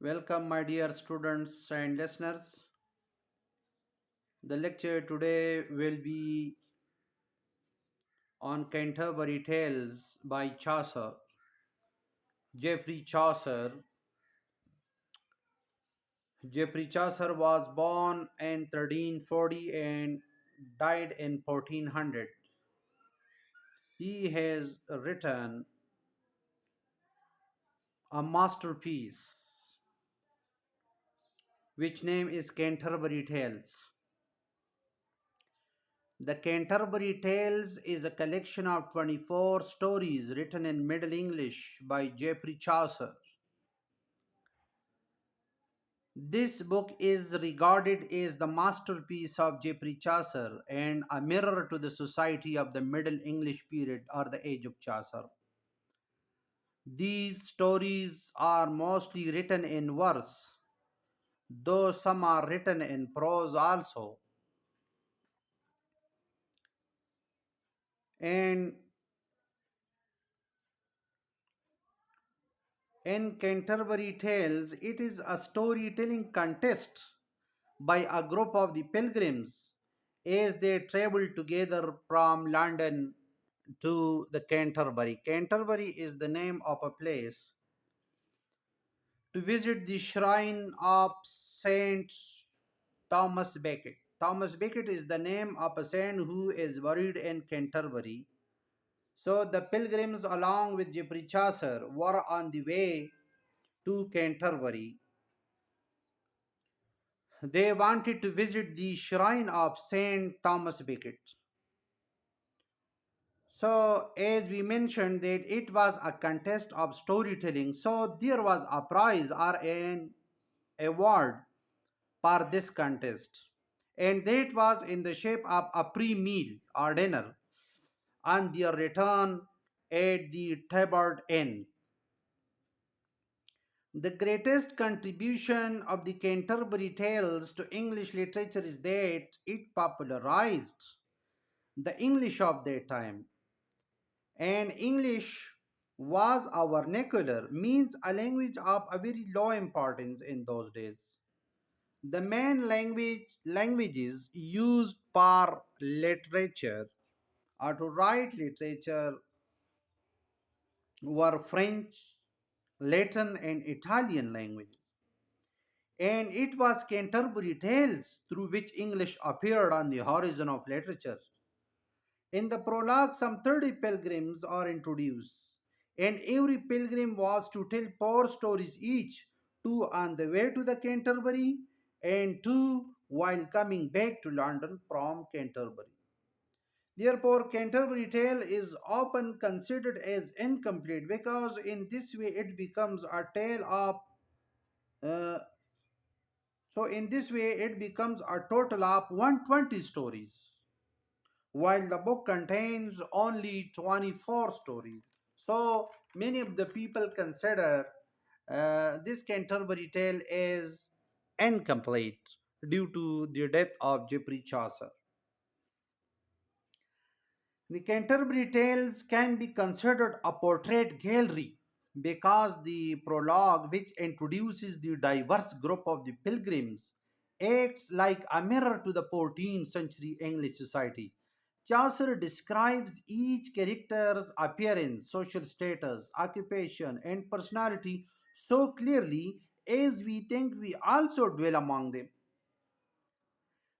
Welcome, my dear students and listeners. The lecture today will be on Canterbury Tales by Chaucer. Geoffrey Chaucer. Geoffrey Chaucer was born in 1340 and died in 1400. He has written a masterpiece, which name is Canterbury Tales. The Canterbury Tales is a collection of 24 stories written in Middle English by Geoffrey Chaucer. This book is regarded as the masterpiece of Geoffrey Chaucer and a mirror to the society of the Middle English period or the age of Chaucer. These stories are mostly written in verse, though some are written in prose also. And in Canterbury Tales, it is a storytelling contest by a group of the pilgrims as they traveled together from London to the Canterbury. Canterbury is the name of a place to visit the shrine of Saint Thomas Becket. Thomas Becket is the name of a saint who is buried in Canterbury. So the pilgrims, along with Geoffrey Chaucer, were on the way to Canterbury. They wanted to visit the shrine of Saint Thomas Becket. So, as we mentioned, that it was a contest of storytelling, so there was a prize or an award for this contest, and that was in the shape of a pre-meal or dinner on their return at the Tabard Inn. The greatest contribution of the Canterbury Tales to English literature is that it popularized the English of that time. And English was our vernacular, means a language of a very low importance in those days. The main languages used for literature or to write literature were French, Latin, and Italian languages. And it was Canterbury Tales through which English appeared on the horizon of literature. In the prologue, some 30 pilgrims are introduced, and every pilgrim was to tell four stories each, two on the way to the Canterbury and two while coming back to London from Canterbury. Therefore, Canterbury Tale is often considered as incomplete because in this way it becomes a tale of uh, in this way it becomes a total of 120 stories while the book contains only 24 stories. So many of the people consider this Canterbury tale as incomplete due to the death of Geoffrey Chaucer. The Canterbury Tales can be considered a portrait gallery because the prologue, which introduces the diverse group of the pilgrims, acts like a mirror to the 14th century English society. Chaucer describes each character's appearance, social status, occupation, and personality so clearly as we think we also dwell among them.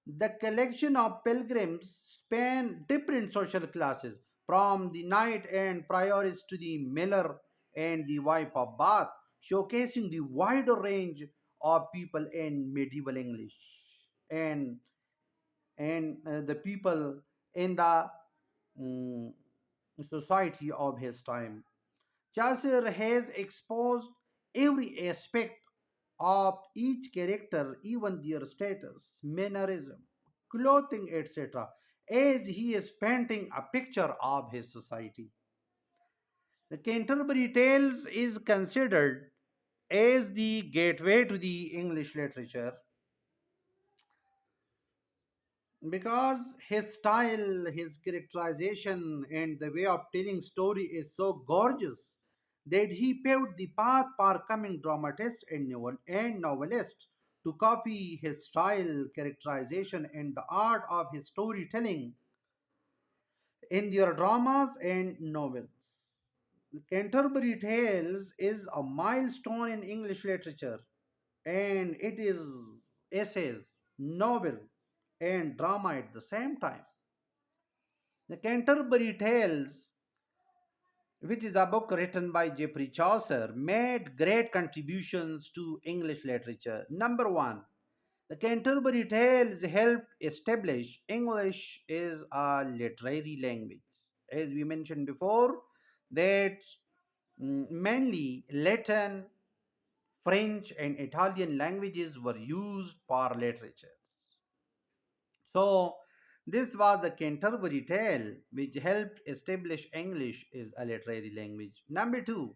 The collection of pilgrims span different social classes, from the knight and prioress to the miller and the wife of Bath, showcasing the wider range of people in medieval English and the people in the mm, society of his time. Chaucer has exposed every aspect of each character, even their status, mannerism, clothing, etc., as he is painting a picture of his society. The Canterbury Tales is considered as the gateway to the English literature because his style, his characterization, and the way of telling story is so gorgeous that he paved the path for coming dramatists and, and novelists to copy his style, characterization, and the art of his storytelling in their dramas and novels. The Canterbury Tales is a milestone in English literature, and it is essays, novel, and drama at the same time. The Canterbury Tales, which is a book written by Geoffrey Chaucer, made great contributions to English literature. Number one, the Canterbury Tales helped establish English as a literary language. As we mentioned before, that mainly Latin, French, and Italian languages were used for literature. So, this was the Canterbury Tale, which helped establish English as a literary language. Number two,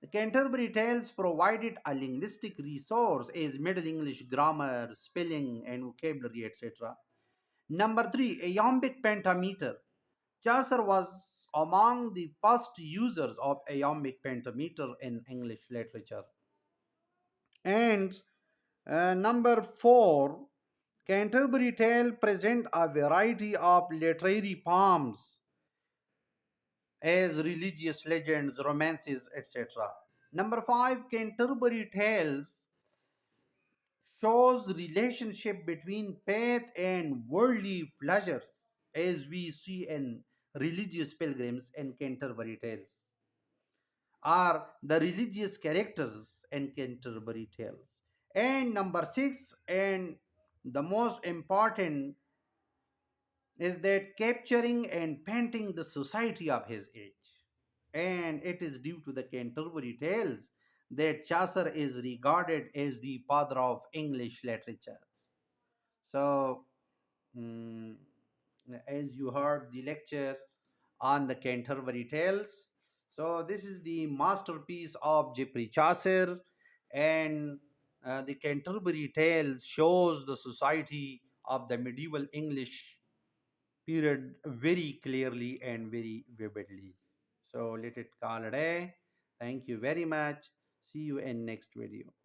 the Canterbury Tales provided a linguistic resource as Middle English grammar, spelling, and vocabulary, etc. Number three, iambic pentameter. Chaucer was among the first users of iambic pentameter in English literature. And number four, Canterbury Tale present a variety of literary poems as religious legends, romances, etc. Number five, Canterbury Tales shows relationship between faith and worldly pleasures as we see in religious pilgrims and Canterbury Tales are the religious characters in Canterbury Tales. And number six, and the most important, is that capturing and painting the society of his age. And it is due to the Canterbury Tales that Chaucer is regarded as the father of English literature. So, mm, as you heard the lecture on the Canterbury Tales, so this is the masterpiece of Geoffrey Chaucer, and the Canterbury Tales shows the society of the medieval English period very clearly and very vividly. So let it call a day. Thank you very much. See you in next video.